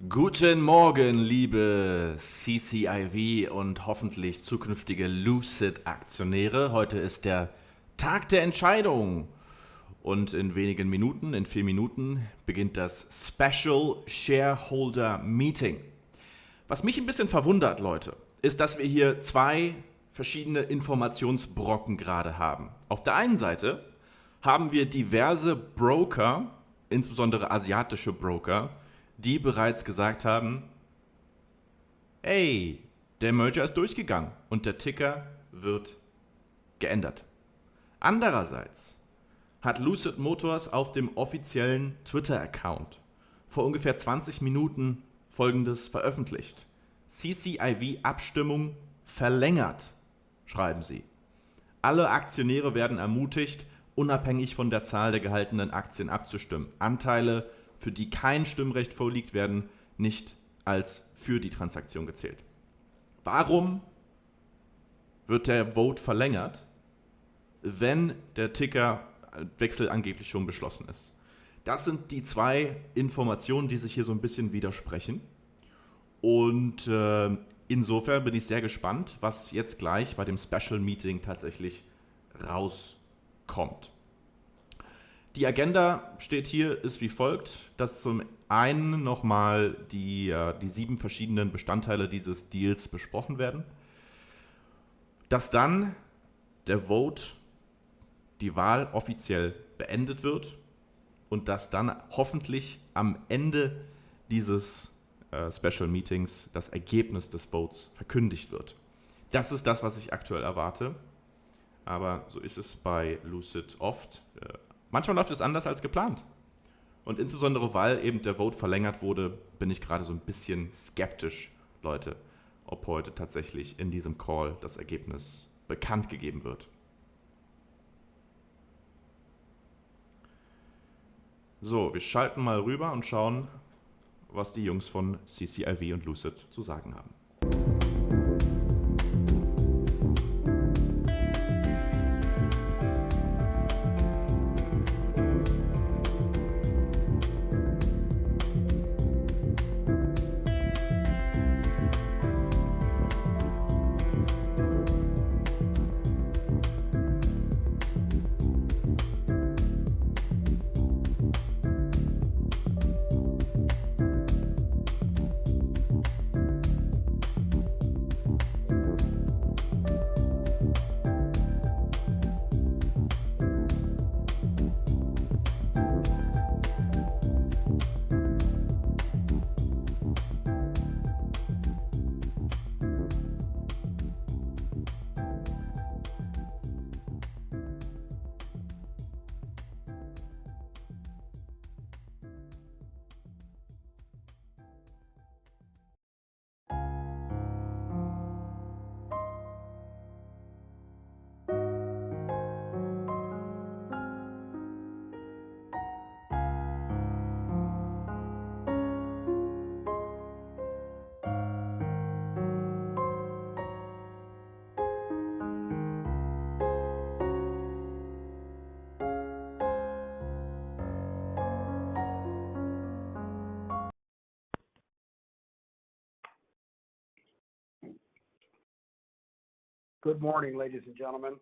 Guten Morgen, liebe CCIV und hoffentlich zukünftige Lucid-Aktionäre. Heute ist der Tag der Entscheidung und in wenigen Minuten, in 4 Minuten, beginnt das Special Shareholder Meeting. Was mich ein bisschen verwundert, Leute, ist, dass wir hier zwei verschiedene Informationsbrocken gerade haben. Auf der einen Seite haben wir diverse Broker, insbesondere asiatische Broker, die bereits gesagt haben, hey, der Merger ist durchgegangen und der Ticker wird geändert. Andererseits hat Lucid Motors auf dem offiziellen Twitter-Account vor ungefähr 20 Minuten Folgendes veröffentlicht. CCIV-Abstimmung verlängert, schreiben sie. Alle Aktionäre werden ermutigt, unabhängig von der Zahl der gehaltenen Aktien abzustimmen. Anteile, für die kein Stimmrecht vorliegt, werden nicht als für die Transaktion gezählt. Warum wird der Vote verlängert, wenn der Tickerwechsel angeblich schon beschlossen ist? Das sind die zwei Informationen, die sich hier so ein bisschen widersprechen. Und insofern bin ich sehr gespannt, was jetzt gleich bei dem Special Meeting tatsächlich rauskommt. Die Agenda steht hier, ist wie folgt, dass zum einen nochmal die 7 verschiedenen Bestandteile dieses Deals besprochen werden, dass dann der Vote, die Wahl offiziell beendet wird und dass dann hoffentlich am Ende dieses Special Meetings das Ergebnis des Votes verkündigt wird. Das ist das, was ich aktuell erwarte, aber so ist es bei Lucid oft. Manchmal läuft es anders als geplant. Und insbesondere, weil eben der Vote verlängert wurde, bin ich gerade so ein bisschen skeptisch, Leute, ob heute tatsächlich in diesem Call das Ergebnis bekannt gegeben wird. So, wir schalten mal rüber und schauen, was die Jungs von CCIV und Lucid zu sagen haben. Good morning, ladies and gentlemen,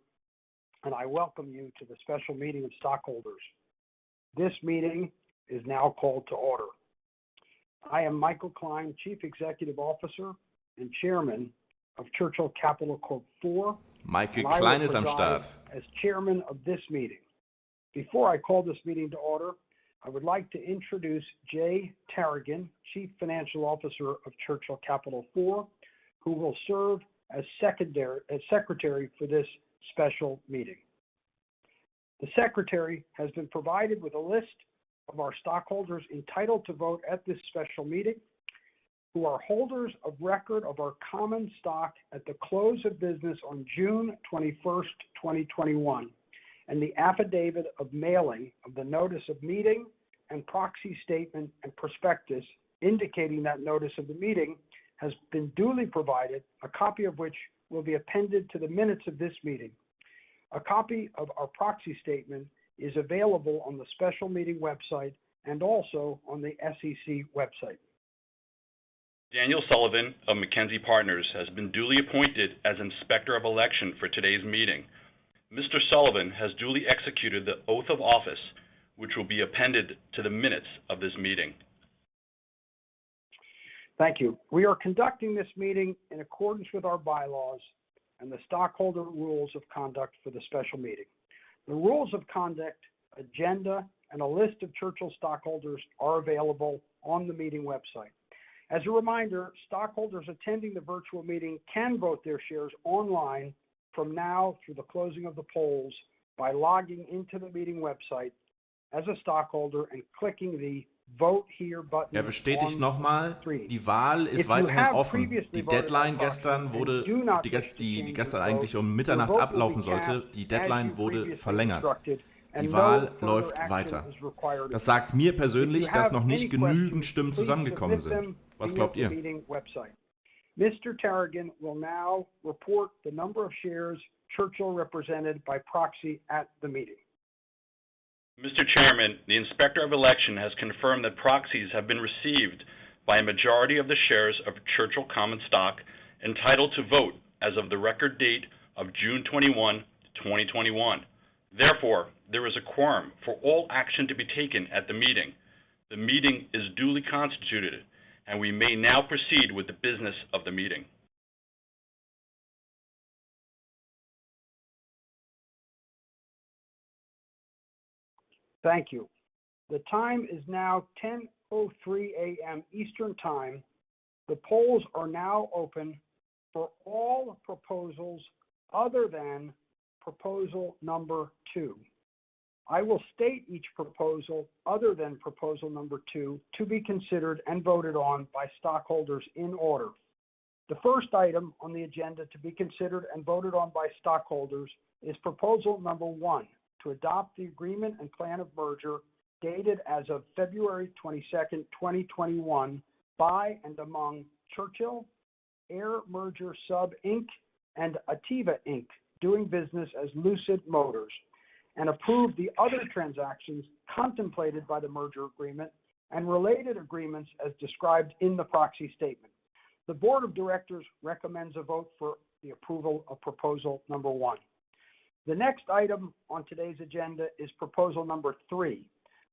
and I welcome you to the special meeting of stockholders. This meeting is now called to order. I am Michael Klein, Chief Executive Officer and Chairman of Churchill Capital Corp. 4. Michael Klein ist am Start. As Chairman of this meeting. Before I call this meeting to order, I would like to introduce Jay Tarragon, Chief Financial Officer of Churchill Capital 4, who will serve as secretary for this special meeting. The secretary has been provided with a list of our stockholders entitled to vote at this special meeting, who are holders of record of our common stock at the close of business on June 21st, 2021, and the affidavit of mailing of the notice of meeting and proxy statement and prospectus indicating that notice of the meeting has been duly provided, a copy of which will be appended to the minutes of this meeting. A copy of our proxy statement is available on the special meeting website and also on the SEC website. Daniel Sullivan of McKenzie Partners has been duly appointed as Inspector of Election for today's meeting. Mr. Sullivan has duly executed the oath of office, which will be appended to the minutes of this meeting. Thank you. We are conducting this meeting in accordance with our bylaws and the stockholder rules of conduct for the special meeting. The rules of conduct, agenda, and a list of Churchill stockholders are available on the meeting website. As a reminder, stockholders attending the virtual meeting can vote their shares online from now through the closing of the polls by logging into the meeting website as a stockholder and clicking the Vote Here button. Er bestätigt nochmal, die Wahl ist weiterhin offen. Die Deadline gestern wurde, die gestern eigentlich um Mitternacht ablaufen sollte, die Deadline wurde verlängert. Die Wahl läuft weiter. Das sagt mir persönlich, dass noch nicht genügend Stimmen zusammengekommen sind. Was glaubt ihr? Mr. Tarragon will now report the number of shares Churchill represented by proxy at the meeting. Mr. Chairman, the Inspector of Election has confirmed that proxies have been received by a majority of the shares of Churchill common stock entitled to vote as of the record date of June 21, 2021. Therefore, there is a quorum for all action to be taken at the meeting. The meeting is duly constituted, and we may now proceed with the business of the meeting. Thank you. The time is now 10:03 a.m. Eastern Time. The polls are now open for all proposals other than proposal number 2. I will state each proposal other than proposal number 2 to be considered and voted on by stockholders in order. The first item on the agenda to be considered and voted on by stockholders is proposal number 1, to adopt the agreement and plan of merger dated as of February 22nd, 2021 by and among Churchill, Air Merger Sub Inc., and Ativa Inc., doing business as Lucid Motors, and approve the other transactions contemplated by the merger agreement and related agreements as described in the proxy statement. The Board of Directors recommends a vote for the approval of proposal number 1. The next item on today's agenda is proposal number 3,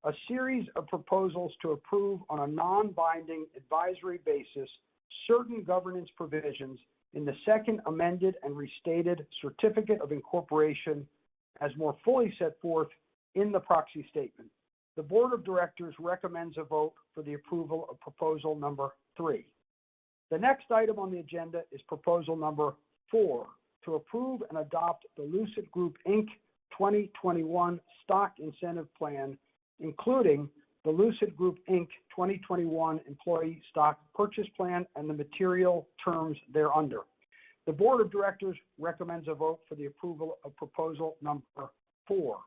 a series of proposals to approve on a non-binding advisory basis certain governance provisions in the second amended and restated certificate of incorporation as more fully set forth in the proxy statement. The Board of Directors recommends a vote for the approval of proposal number 3. The next item on the agenda is proposal number 4, to approve and adopt the Lucid Group Inc. 2021 Stock Incentive Plan, including the Lucid Group Inc. 2021 Employee Stock Purchase Plan and the material terms thereunder. The Board of Directors recommends a vote for the approval of proposal number 4.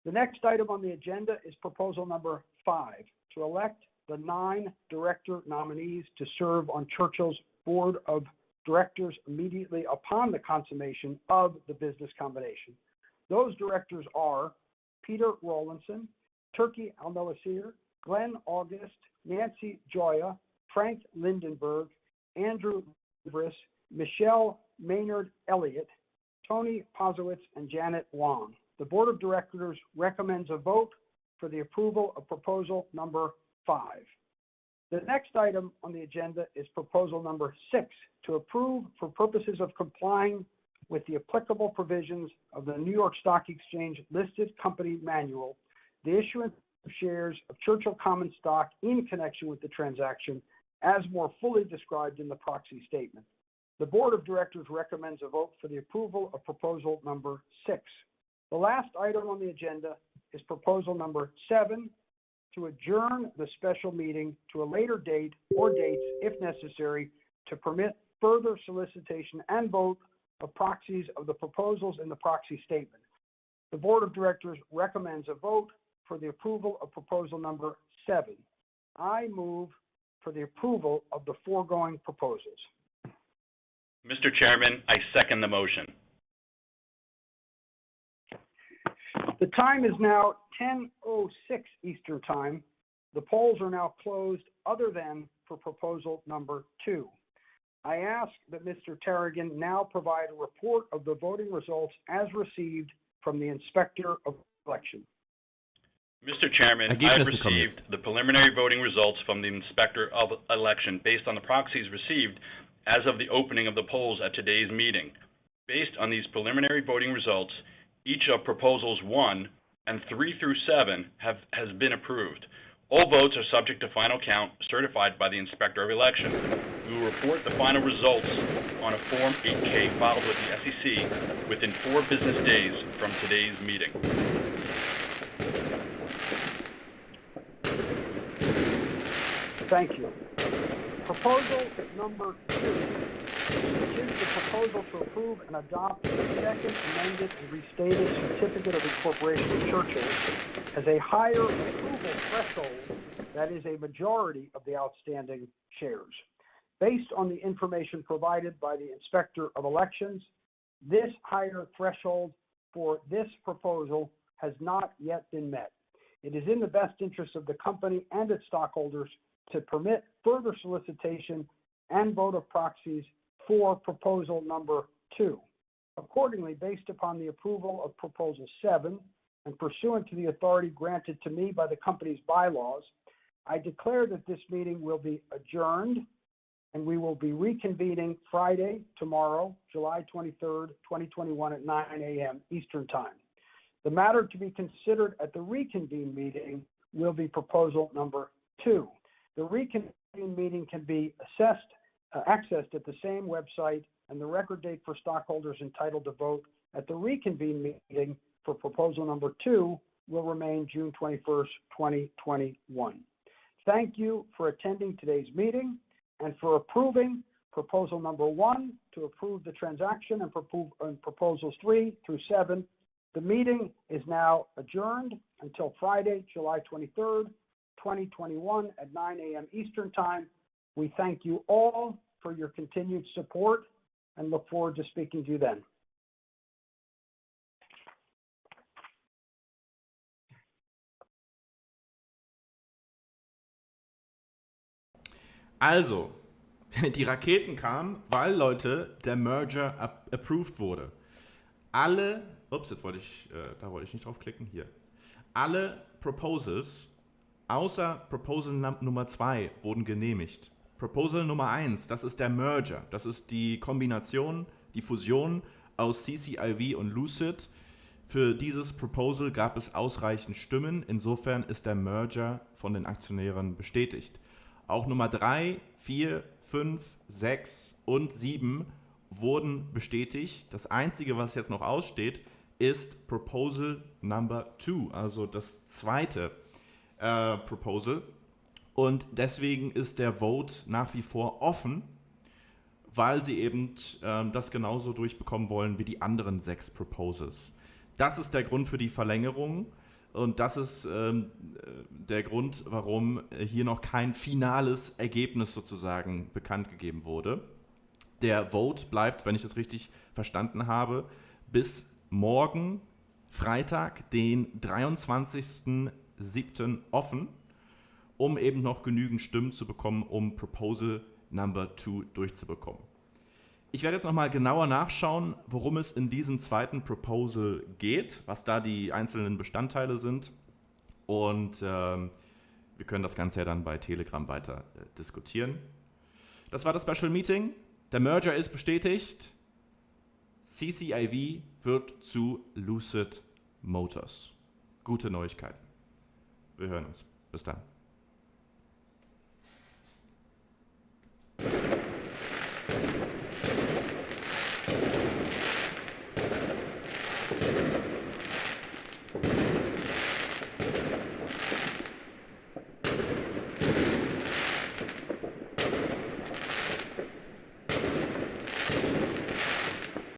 The next item on the agenda is proposal number 5, to elect the 9 director nominees to serve on Churchill's Board of Directors immediately upon the consummation of the business combination. Those directors are Peter Rawlinson, Turki Al-Moasir, Glenn August, Nancy Joya, Frank Lindenberg, Andrew Briss, Michelle Maynard Elliott, Tony Pozowitz, and Janet Wong. The Board of Directors recommends a vote for the approval of proposal number 5. The next item on the agenda is proposal number 6, to approve for purposes of complying with the applicable provisions of the New York Stock Exchange Listed Company Manual, the issuance of shares of Churchill common stock in connection with the transaction as more fully described in the proxy statement. The Board of Directors recommends a vote for the approval of proposal number 6. The last item on the agenda is proposal number 7, to adjourn the special meeting to a later date or dates, if necessary, to permit further solicitation and vote of proxies of the proposals in the proxy statement. The Board of Directors recommends a vote for the approval of proposal number 7. I move for the approval of the foregoing proposals. Mr. Chairman, I second the motion. The time is now 10:06 Eastern Time. The polls are now closed other than for proposal number 2. I ask that Mr. Tarragon now provide a report of the voting results as received from the Inspector of Election. Mr. Chairman, I have received the preliminary voting results from the Inspector of Election based on the proxies received as of the opening of the polls at today's meeting. Based on these preliminary voting results, each of proposals 1 and 3 through 7 has been approved. All votes are subject to final count certified by the Inspector of Election. We will report the final results on a Form 8-K filed with the SEC within 4 business days from today's meeting. Thank you. Proposal number 2, which is the proposal to approve and adopt the second amended and restated certificate of incorporation of Churchill as a higher approval threshold that is a majority of the outstanding shares. Based on the information provided by the Inspector of Elections, this higher threshold for this proposal has not yet been met. It is in the best interest of the company and its stockholders to permit further solicitation and vote of proxies for proposal number 2. Accordingly, based upon the approval of proposal 7 and pursuant to the authority granted to me by the company's bylaws, I declare that this meeting will be adjourned and we will be reconvening Friday, tomorrow, July 23rd, 2021 at 9 a.m. Eastern Time. The matter to be considered at the reconvened meeting will be proposal number 2. The reconvened meeting can be accessed at the same website, and the record date for stockholders entitled to vote at the reconvened meeting for proposal number 2 will remain June 21st, 2021. Thank you for attending today's meeting and for approving proposal number 1 to approve the transaction and proposals 3 through 7. The meeting is now adjourned until Friday, July 23rd, 2021 at 9 a.m. Eastern Time. We thank you all for your continued support and look forward to speaking to you then. Also, die Raketen kamen, weil, Leute, der Merger approved wurde. Alle, da wollte ich nicht draufklicken, hier. Alle Proposals außer Proposal Nummer 2 wurden genehmigt. Proposal Nummer 1, das ist der Merger. Das ist die Kombination, die Fusion aus CCIV und Lucid. Für dieses Proposal gab es ausreichend Stimmen. Insofern ist der Merger von den Aktionären bestätigt. Auch Nummer 3, 4, 5, 6 und 7 wurden bestätigt. Das Einzige, was jetzt noch aussteht, ist Proposal Number 2, also das zweite Proposal. Und deswegen ist der Vote nach wie vor offen, weil sie eben das genauso durchbekommen wollen wie die anderen 6 Proposals. Das ist der Grund für die Verlängerung und das ist der Grund, warum hier noch kein finales Ergebnis sozusagen bekannt gegeben wurde. Der Vote bleibt, wenn ich es richtig verstanden habe, bis morgen, Freitag, den 23.07. offen, um eben noch genügend Stimmen zu bekommen, um Proposal Number 2 durchzubekommen. Ich werde jetzt nochmal genauer nachschauen, worum es in diesem zweiten Proposal geht, was da die einzelnen Bestandteile sind. Und wir können das Ganze ja dann bei Telegram weiter diskutieren. Das war das Special Meeting. Der Merger ist bestätigt. CCIV wird zu Lucid Motors. Gute Neuigkeiten. Wir hören uns. Bis dann.